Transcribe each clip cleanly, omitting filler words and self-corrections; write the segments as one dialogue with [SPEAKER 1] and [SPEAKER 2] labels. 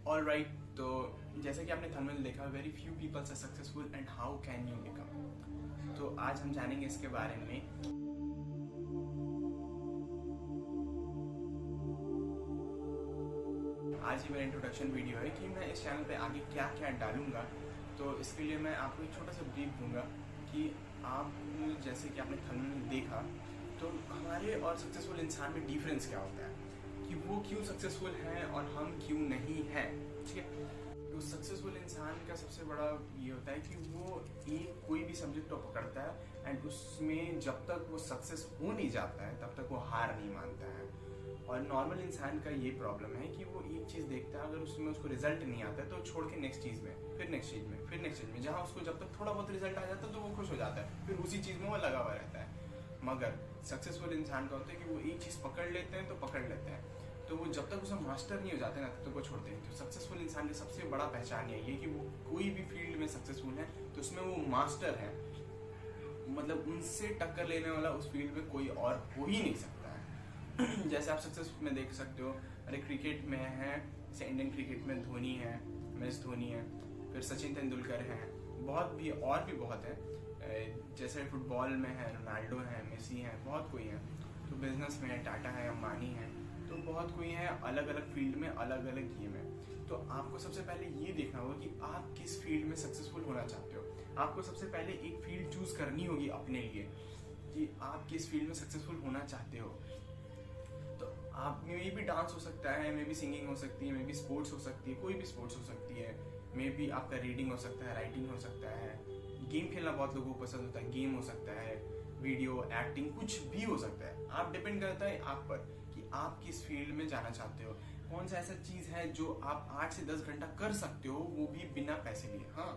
[SPEAKER 1] Alright, तो जैसे कि आपने थंबनेल देखा, very few peoples are successful and how can you become. तो आज हम जानेंगे इसके बारे में। आज ये मेरा इंट्रोडक्शन वीडियो है कि मैं इस चैनल पे आगे क्या क्या डालूंगा। तो इसके लिए मैं आपको एक छोटा सा ब्रीफ दूंगा कि आप, जैसे कि आपने थंबनेल देखा, तो हमारे और सक्सेसफुल इंसान में डिफरेंस क्या होता है, कि वो क्यों सक्सेसफुल हैं और हम क्यों नहीं हैं। ठीक है, तो सक्सेसफुल इंसान का सबसे बड़ा ये होता है कि वो एक कोई भी सब्जेक्ट को पकड़ता है एंड उसमें जब तक वो सक्सेस हो नहीं जाता है तब तक वो हार नहीं मानता है। और नॉर्मल इंसान का ये प्रॉब्लम है कि वो एक चीज़ देखता है, अगर उसमें उसको रिजल्ट नहीं आता है तो छोड़ के नेक्स्ट चीज़ में, फिर नेक्स्ट चीज़ में, फिर नेक्स्ट चीज़ में, जहाँ उसको जब तक थोड़ा बहुत रिजल्ट आ जाता है तो वो खुश हो जाता है, फिर उसी चीज़ में वो लगा हुआ रहता है। मगर सक्सेसफुल इंसान का होता है कि वो एक चीज़ पकड़ लेते हैं तो पकड़ लेते हैं, तो वो जब तक उसमें मास्टर नहीं हो जाते ना तब तक वो छोड़ते हैं। तो सक्सेसफुल इंसान की सबसे बड़ा पहचान यही है कि वो कोई भी फील्ड में सक्सेसफुल है तो उसमें वो मास्टर है, मतलब उनसे टक्कर लेने वाला उस फील्ड में कोई और हो ही नहीं सकता है। जैसे आप सक्सेस में देख सकते हो, अरे क्रिकेट में है, जैसे इंडियन क्रिकेट में धोनी है, MS धोनी है, फिर सचिन तेंदुलकर हैं, बहुत भी और भी बहुत है। जैसे फुटबॉल में है, रोनाल्डो है, मेसी है, बहुत कोई है। तो बिजनेस में है, टाटा है, अंबानी है, तो बहुत कोई है, अलग अलग फील्ड में अलग अलग गेम है। तो आपको सबसे पहले ये देखना होगा कि आप किस फील्ड में सक्सेसफुल होना चाहते हो। आपको सबसे पहले एक फील्ड चूज करनी होगी अपने लिए कि आप किस फील्ड में सक्सेसफुल होना चाहते हो। तो आप में भी डांस हो सकता है, मे बी सिंगिंग हो सकती है, मे बी स्पोर्ट्स हो सकती है, कोई भी स्पोर्ट्स हो सकती है, मे बी आपका रीडिंग हो सकता है, राइटिंग हो सकता है, गेम खेलना बहुत लोगों को पसंद होता है, गेम हो सकता है, वीडियो एक्टिंग, कुछ भी हो सकता है। आप डिपेंड करता है आप पर कि आप किस फील्ड में जाना चाहते हो। कौन सा ऐसा चीज है जो आप 8 से 10 घंटा कर सकते हो, वो भी बिना पैसे लिए। हाँ,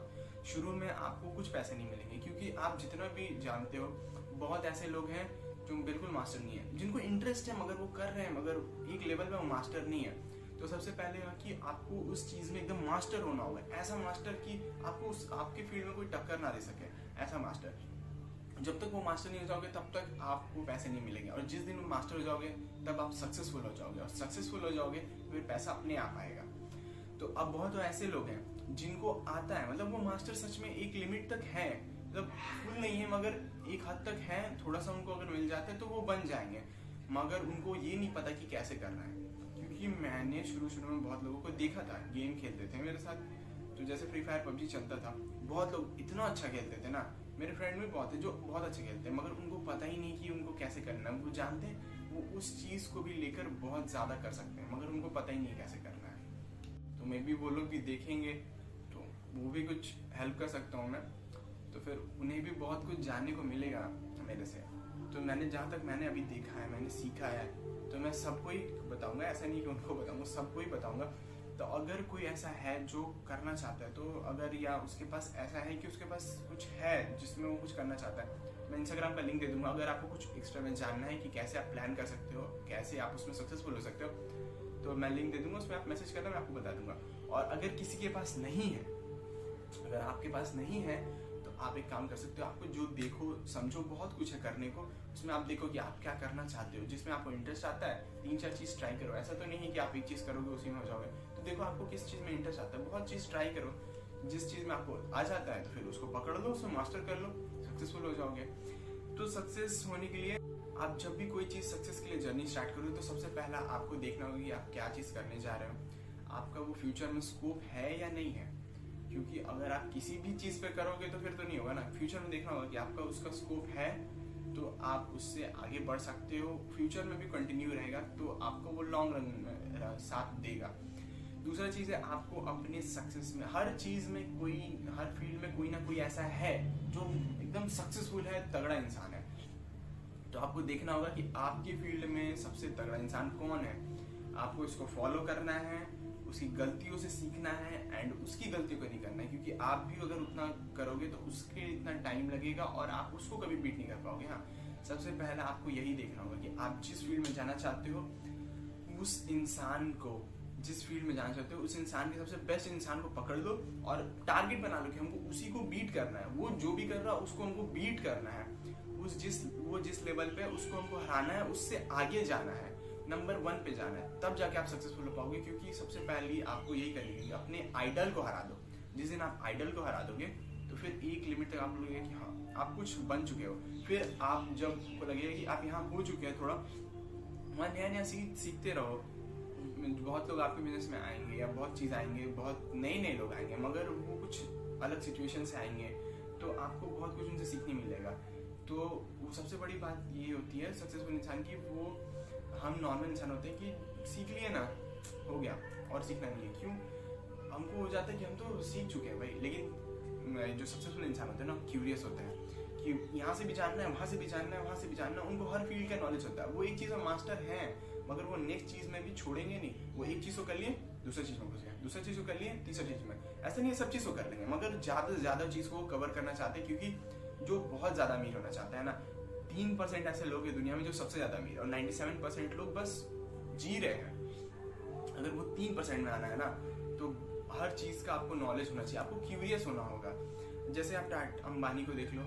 [SPEAKER 1] शुरू में आपको कुछ पैसे नहीं मिलेंगे, क्योंकि आप जितना भी जानते हो बहुत ऐसे लोग हैं जो बिल्कुल मास्टर नहीं है, जिनको इंटरेस्ट है मगर वो कर रहे हैं, मगर एक लेवल पे वो मास्टर नहीं है। तो सबसे पहले कि आपको उस चीज में एकदम मास्टर होना होगा, ऐसा मास्टर कि आपको उस आपके फील्ड में कोई टक्कर ना दे सके, ऐसा मास्टर। जब तक वो मास्टर नहीं हो जाओगे तब तक आपको पैसे नहीं मिलेंगे, और जिस दिन वो मास्टर हो जाओगे तब आप सक्सेसफुल हो जाओगे, और सक्सेसफुल हो जाओगे फिर पैसा अपने आप आएगा। तो अब बहुत ऐसे लोग हैं जिनको आता है, मतलब वो मास्टर सच में एक लिमिट तक है, मतलब फुल नहीं है मगर एक हद तक है, थोड़ा सा उनको अगर मिल जाता है तो वो बन जाएंगे, मगर उनको ये नहीं पता कि कैसे करना है। क्योंकि मैंने शुरू में बहुत लोगों को देखा था, गेम खेलते थे मेरे साथ, तो जैसे फ्री फायर PUBG चलता था, बहुत लोग इतना अच्छा खेलते थे ना, मेरे फ्रेंड भी बहुत है जो बहुत अच्छे खेलते हैं, मगर उनको पता ही नहीं कि उनको कैसे करना है। वो जानते हैं वो उस चीज को भी लेकर बहुत ज्यादा कर सकते हैं, मगर उनको पता ही नहीं कैसे करना है। तो मे बी वो लोग भी देखेंगे तो वो भी कुछ हेल्प कर सकता हूँ मैं, तो फिर उन्हें भी बहुत कुछ जानने को मिलेगा मेरे से। तो मैंने जहाँ तक मैंने अभी देखा है, मैंने सीखा है, तो मैं सबको ही बताऊंगा, ऐसा नहीं कि उनको बताऊंगा, सबको ही बताऊंगा। तो अगर कोई ऐसा है जो करना चाहता है, तो अगर या उसके पास ऐसा है कि उसके पास कुछ है जिसमें वो कुछ करना चाहता है, मैं इंस्टाग्राम का लिंक दे दूंगा। अगर आपको कुछ एक्स्ट्रा में जानना है कि कैसे आप प्लान कर सकते हो, कैसे आप उसमें सक्सेसफुल हो सकते हो, तो मैं लिंक दे दूंगा, उसमें आप मैसेज करना, मैं आपको बता दूंगा। और अगर किसी के पास नहीं है, अगर आपके पास नहीं है, तो आप एक काम कर सकते हो, आपको जो देखो समझो बहुत कुछ है करने को, उसमें आप देखो कि आप क्या करना चाहते हो, जिसमें आपको इंटरेस्ट आता है, 3-4 चीज ट्राई करो। ऐसा तो नहीं है कि आप एक चीज करोगे उसी में हो जाओगे, तो देखो आपको किस चीज में इंटरेस्ट आता है, बहुत चीज ट्राई करो, जिस चीज में आपको आ जाता है तो फिर उसको पकड़ लो, उसमें मास्टर कर लो, सक्सेसफुल हो जाओगे। तो सक्सेस होने के लिए आप जब भी कोई चीज सक्सेस के लिए जर्नी स्टार्ट करोगे, तो सबसे पहला आपको देखना होगा कि आप क्या चीज करने जा रहे हो, आपका वो फ्यूचर में स्कोप है या नहीं है। क्योंकि अगर आप किसी भी चीज पे करोगे तो फिर तो नहीं होगा ना, फ्यूचर में देखना होगा कि आपका उसका स्कोप है, तो आप उससे आगे बढ़ सकते हो, फ्यूचर में भी कंटिन्यू रहेगा, तो आपको वो लॉन्ग रन में साथ देगा। दूसरा चीज है, आपको अपने सक्सेस में, हर चीज में कोई, हर फील्ड में कोई ना कोई ऐसा है जो एकदम सक्सेसफुल है, तगड़ा इंसान है। तो आपको देखना होगा कि आपकी फील्ड में सबसे तगड़ा इंसान कौन है, आपको इसको फॉलो करना है, उसकी गलतियों से सीखना है एंड उसकी गलतियों को नहीं करना है, क्योंकि आप भी अगर उतना करोगे तो उसके इतना टाइम लगेगा और आप उसको कभी बीट नहीं कर पाओगे। हाँ, सबसे पहला आपको यही देखना होगा कि आप जिस फील्ड में जाना चाहते हो, उस इंसान को, जिस फील्ड में जाना चाहते हो उस इंसान के सबसे बेस्ट इंसान को पकड़ लो और टारगेट बना लो कि हमको उसी को बीट करना है, वो जो भी कर रहा है उसको हमको बीट करना है, वो जिस लेवल पे उसको हमको हराना है, उससे आगे जाना है। नंबर 1 पे जाना है, तब जाके आप सक्सेसफुल हो पाओगे। क्योंकि सबसे पहले आपको यही करनी है कि अपने आइडल को हरा दो। जिस दिन आप आइडल को हरा दोगे तो फिर एक लिमिट तक आपको लगेगा कि हाँ आप कुछ बन चुके हो। फिर आप जब को लगेगा कि आप यहाँ हो चुके हैं, थोड़ा वहाँ नया नया सीखते रहो। बहुत लोग आपके बिजनेस में आएंगे या बहुत चीज़ आएंगे, बहुत नए लोग आएंगे, मगर वो कुछ अलग सिचुएशन से आएंगे, तो आपको बहुत कुछ उनसे सीखने मिलेगा। तो वो सबसे बड़ी बात ये होती है सक्सेसफुल इंसान की, वो हम नॉर्मल इंसान होते हैं कि सीख लिए ना, हो गया और सीखना नहीं है। क्यों? हमको हो जाता है कि हम तो सीख चुके हैं भाई। लेकिन जो सक्सेसफुल इंसान होते हैं ना, क्यूरियस होते हैं कि यहाँ से भी जानना है, वहाँ से भी जानना है, वहाँ से भी जानना है। उनको हर फील्ड का नॉलेज होता है। वो एक चीज़ में मास्टर हैं, मगर वो नेक्स्ट चीज़ में भी छोड़ेंगे नहीं। वो एक चीज़ को कर लिए, दूसरी चीज़ में घुस गए, दूसरी चीज़ को कर लिए, तीसरी चीज़ में। ऐसा नहीं है सब चीज़ को कर लेंगे, मगर ज़्यादा से ज़्यादा चीज़ को कवर करना चाहते हैं। क्योंकि जो बहुत ज़्यादा अमीर होना चाहता है ना, 3% ऐसे लोग हैं दुनिया में जो सबसे ज़्यादा अमीर, और 97% लोग बस जी रहे हैं। अगर वो 3% में आना है ना, तो हर चीज़ का आपको नॉलेज होना चाहिए, आपको क्यूरियस होना होगा। जैसे आप अंबानी को देख लो।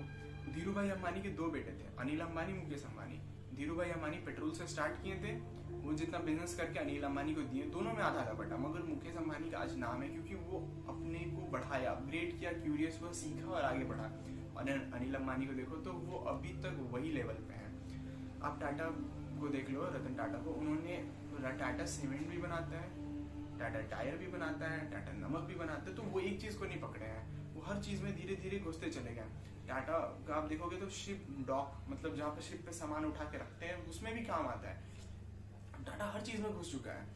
[SPEAKER 1] धीरू भाई अंबानी के 2 बेटे थे, अनिल अंबानी, मुकेश अंबानी। धीरू भाई अंबानी पेट्रोल से स्टार्ट किए थे, वो जितना बिजनेस करके अनिल अंबानी को दिए, दोनों में आधा आधा बटा। मगर मुकेश अंबानी का आज नाम है क्योंकि वो अपने को बढ़ाया, अपग्रेड किया, क्यूरियस हुआ, सीखा और आगे बढ़ा। और अनिल अंबानी को देखो तो वो अभी तक वही लेवल पे है। आप टाटा को देख लो, रतन टाटा को, उन्होंने टाटा सीमेंट भी बनाता है, टाटा टायर भी बनाता है, टाटा नमक भी बनाता है। तो वो एक चीज़ को नहीं पकड़े हैं, वो हर चीज़ में धीरे धीरे घुसते चले गए। टाटा का आप देखोगे तो शिप डॉक, मतलब जहाँ पे शिप पे सामान उठा के रखते हैं, उसमें भी काम आता है। टाटा हर चीज़ में घुस चुका है।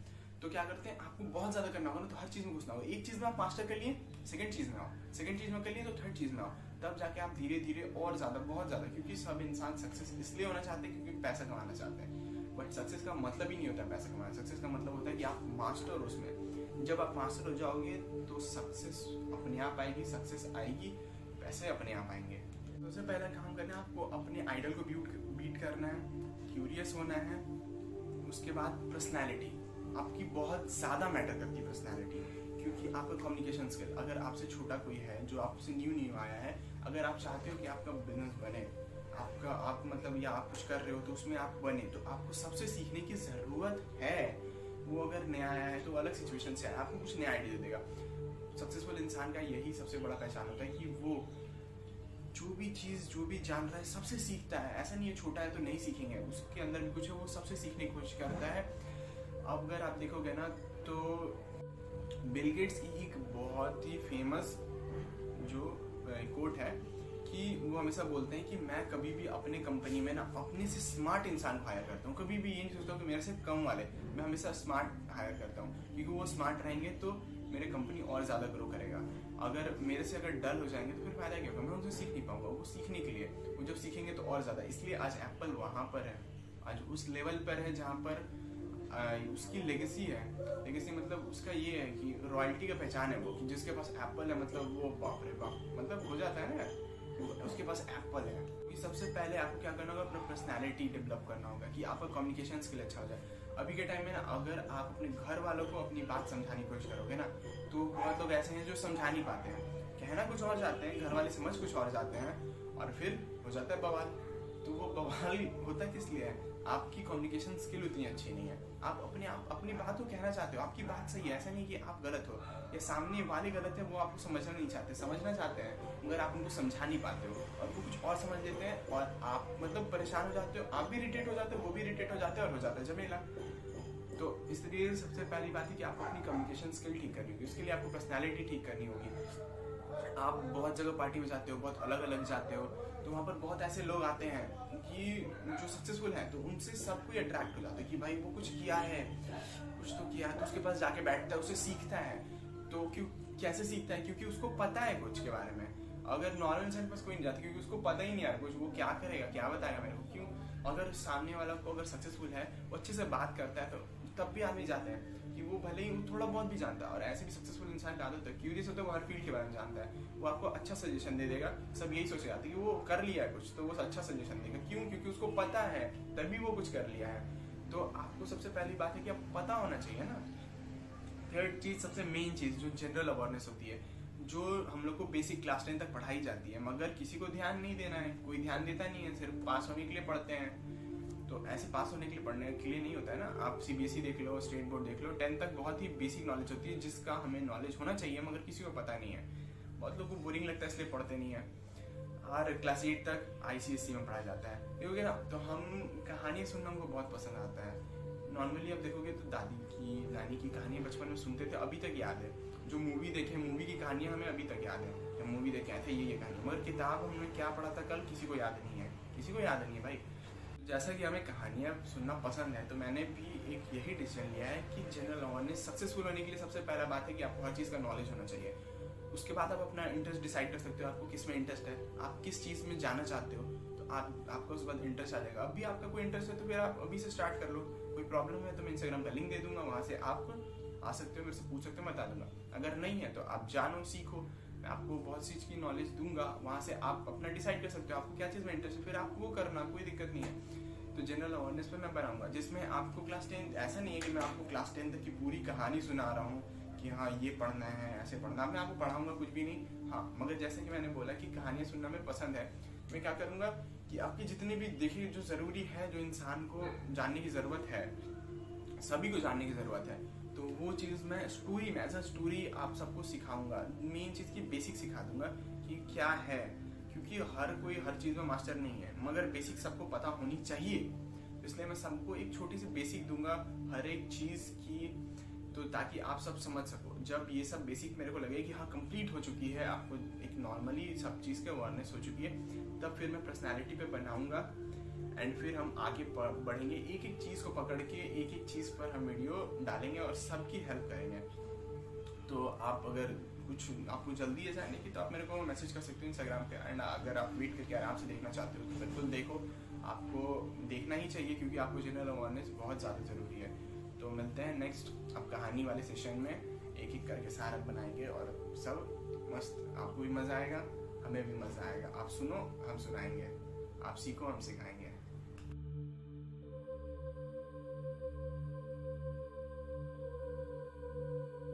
[SPEAKER 1] तो क्या करते हैं, आपको बहुत ज़्यादा करना होगा ना, तो हर चीज़ में घुसना होगा। एक चीज़ में आप मास्टर कर लिए, सेकंड चीज़ में आओ, सेकंड चीज़ में कर लिए तो थर्ड चीज़ में आओ, तब जाके आप धीरे धीरे और ज़्यादा, बहुत ज़्यादा। क्योंकि सब इंसान सक्सेस इसलिए होना चाहते हैं क्योंकि पैसा कमाना चाहते हैं। बट सक्सेस का मतलब ही नहीं होता पैसा कमाना। सक्सेस का मतलब होता है कि आप मास्टर हो उसमें। जब आप मास्टर हो जाओगे तो सक्सेस अपने आप आएगी, सक्सेस आएगी, पैसे अपने आप आएंगे। सबसे पहला काम करना है आपको अपने आइडल को बीट करना है, क्यूरियस होना है। उसके बाद पर्सनैलिटी आपकी बहुत ज़्यादा मैटर करती है, पर्सनैलिटी। क्योंकि आपका कम्युनिकेशन स्किल, अगर आपसे छोटा कोई है जो आपसे न्यू आया है, अगर आप चाहते हो कि आपका बिजनेस बने, आप मतलब या आप कुछ कर रहे हो तो उसमें आप बने, तो आपको सबसे सीखने की ज़रूरत है। वो अगर नया आया है तो अलग सिचुएशन से आया, आपको कुछ नया आइडिया दे देगा। सक्सेसफुल इंसान का यही सबसे बड़ा पहचान होता है कि वो जो भी चीज़, जो भी जान रहा है, सबसे सीखता है। ऐसा नहीं है छोटा है तो नहीं सीखेंगे, उसके अंदर भी कुछ है, वो सबसे सीखने की कोशिश करता है। अब अगर आप देखोगे ना तो बिल गेट्स की एक बहुत ही फेमस जो कोट है कि वो हमेशा बोलते हैं कि मैं कभी भी अपने कंपनी में ना अपने से स्मार्ट इंसान को हायर करता हूँ। कभी भी ये नहीं सोचता हूँ कि मेरे से कम वाले, मैं हमेशा स्मार्ट हायर करता हूँ। क्योंकि वो स्मार्ट रहेंगे तो मेरे कंपनी और ज़्यादा ग्रो करेगा। अगर मेरे से अगर डल हो जाएंगे तो फिर फायदा क्या होगा, मैं उनसे सीख नहीं पाऊंगा। वो सीखने के लिए, वो जब सीखेंगे तो और ज़्यादा। इसलिए आज एप्पल वहाँ पर है, आज उस लेवल पर है जहाँ पर उसकी लेगेसी है। लेगेसी मतलब उसका ये है कि रॉयल्टी का पहचान है वो, कि जिसके पास एप्पल है मतलब वो बाप रे बाप, मतलब हो जाता है ना, उसके पास एप्पल है। कि सबसे पहले आपको क्या करना होगा, अपना पर्सनैलिटी डेवलप करना होगा कि आपका कम्युनिकेशन स्किल अच्छा हो जाए। अभी के टाइम में ना अगर आप अपने घर वालों को अपनी बात समझाने की कोशिश करोगे ना, तो बहुत लोग ऐसे हैं जो समझा नहीं पाते हैं, कहना कुछ और जाते हैं, घर वाले समझ कुछ और जाते हैं, और फिर हो जाता है बवाल। तो वो बवाल होता किस लिए है, आपकी कम्युनिकेशन स्किल उतनी अच्छी नहीं है। आप अपनी बात को कहना चाहते हो, आपकी बात सही है, ऐसा नहीं कि आप गलत हो या सामने वाले गलत है, वो आपको समझना नहीं चाहते, समझना चाहते हैं मगर आप उनको समझा नहीं पाते हो, और वो कुछ और समझ लेते हैं और आप मतलब परेशान हो जाते हो, आप भी इरिटेट हो जाते हो, वो भी इरिटेट हो जाते हैं और हो जाता है झमेला। तो इसलिए सबसे पहली बात है कि आपको अपनी कम्युनिकेशन स्किल ठीक करनी होगी। उसके लिए आपको पर्सनैलिटी ठीक करनी होगी। आप बहुत जगह पार्टी में जाते हो, बहुत अलग अलग जाते हो, तो वहाँ पर बहुत ऐसे लोग आते हैं कि जो सक्सेसफुल हैं, तो उनसे सब कोई अट्रैक्ट हो जाता है कि भाई वो कुछ किया है, कुछ तो किया है, तो उसके पास जाके बैठता है, उससे सीखता है। तो क्यों, कैसे सीखता है, क्योंकि उसको पता है कुछ के बारे में। अगर नॉर्मल इंसान के पास कोई नहीं जाता क्योंकि उसको पता ही नहीं है कुछ, वो क्या करेगा, क्या बताएगा मेरे को। क्यों, अगर सामने वाला को अगर सक्सेसफुल है, वो अच्छे से बात करता है, तो तब भी आदमी जाते हैं कि वो भले ही थोड़ा बहुत भी जानता है। और ऐसे भी सक्सेसफुल इंसान का आदत है, क्यूरियस होता है, वो हर फील्ड के बारे में जानता है, वो आपको अच्छा सजेशन दे देगा। सब यही सोच जाते हैं कि वो कर लिया है कुछ, तो वो अच्छा सजेशन देगा। क्यों, क्योंकि उसको पता है, तभी वो कुछ कर लिया है। तो आपको सबसे पहली बात है कि आप पता होना चाहिए ना। थर्ड चीज, सबसे मेन चीज जो जनरल अवेयरनेस होती है, जो हम लोग को बेसिक क्लास 10 तक पढ़ाई जाती है, मगर किसी को ध्यान नहीं देना है, कोई ध्यान देता नहीं है, सिर्फ पास होने के लिए पढ़ते हैं। तो ऐसे पास होने के लिए पढ़ने के लिए नहीं होता है ना। आप सीबीएसई देख लो, स्टेट बोर्ड देख लो, 10 तक बहुत ही बेसिक नॉलेज होती है जिसका हमें नॉलेज होना चाहिए, मगर किसी को पता नहीं है। बहुत लोगों को बोरिंग लगता है इसलिए पढ़ते नहीं है। और क्लास 8 तक आईसीएसई में पढ़ाया जाता है, ठीक है ना। तो हम कहानियाँ सुनना हमको बहुत पसंद आता है। नॉर्मली आप देखोगे तो दादी की, नानी की कहानियाँ बचपन में सुनते थे, अभी तक याद है। जो मूवी देखे, मूवी की कहानियाँ हमें अभी तक याद है। जब मूवी देखे आए थे ये कहानी, मगर किताब हमने क्या पढ़ा था कल किसी को याद नहीं है, किसी को याद नहीं है भाई। जैसा कि हमें कहानियाँ सुनना पसंद है, तो मैंने भी एक यही डिसीजन लिया है कि जनरल अवेयरनेस सक्सेसफुल होने के लिए सबसे पहला बात है कि आपको हर चीज़ का नॉलेज होना चाहिए। उसके बाद आप अपना इंटरेस्ट डिसाइड कर सकते हो, आपको किस में इंटरेस्ट है, आप किस चीज़ में जाना चाहते हो, तो आपको उसके बाद इंटरेस्ट आ जाएगा। अभी आपका कोई इंटरेस्ट है तो फिर आप अभी से स्टार्ट कर लो। कोई प्रॉब्लम है तो मैं इंस्टाग्राम का लिंक दे दूंगा, वहाँ से आप आ सकते हो, मेरे से पूछ सकते हो, मैं बता दूंगा। अगर नहीं है तो आप जानो, सीखो, मैं आपको बहुत सी चीज़ की नॉलेज दूंगा, वहाँ से आप अपना डिसाइड कर सकते हो आपको क्या चीज़ में इंटरेस्ट है, फिर आपको वो करना, कोई दिक्कत नहीं है। तो जनरल अवेयरनेस पे मैं बनाऊंगा जिसमें आपको क्लास 10, ऐसा नहीं है कि मैं आपको क्लास 10 तक की पूरी कहानी सुना रहा हूँ कि हाँ ये पढ़ना है, ऐसे पढ़ना, मैं आपको पढ़ाऊंगा कुछ भी नहीं। हाँ, मगर जैसे कि मैंने बोला कि कहानियाँ सुनना में पसंद है, मैं क्या करूँगा कि आपकी जितने भी देखिए जो ज़रूरी है, जो इंसान को जानने की ज़रूरत है, सभी को जानने की ज़रूरत है, तो वो चीज़ मैं स्टोरी में, एज अ स्टोरी आप सबको सिखाऊंगा। मेन चीज़ की बेसिक सिखा दूंगा कि क्या है, क्योंकि हर कोई हर चीज़ में मास्टर नहीं है, मगर बेसिक सबको पता होनी चाहिए। इसलिए मैं सबको एक छोटी सी बेसिक दूंगा हर एक चीज़ की, तो ताकि आप सब समझ सको। जब ये सब बेसिक मेरे को लगे कि हाँ कंप्लीट हो चुकी है, आपको एक नॉर्मली सब चीज़ की अवेयरनेस हो चुकी है, तब फिर मैं पर्सनैलिटी पे बनाऊंगा एंड फिर हम आगे बढ़ेंगे। एक एक चीज़ को पकड़ के एक एक चीज़ पर हम वीडियो डालेंगे और सबकी हेल्प करेंगे। तो आप अगर कुछ आपको जल्दी है जानने की तो आप मेरे को मैसेज कर सकते हो इंस्टाग्राम पे। एंड अगर आप वेट करके आराम से देखना चाहते हो तो बिल्कुल देखो, आपको देखना ही चाहिए क्योंकि आपको जनरल अवेयरनेस बहुत ज़्यादा ज़रूरी है। तो मिलते हैं नेक्स्ट अब कहानी वाले सेशन में, एक एक करके सारा बनाएंगे और सब मस्त, आपको भी मज़ा आएगा, हमें भी मज़ा आएगा। आप सुनो, हम सुनाएंगे, आप सीखो, हम सिखाएंगे।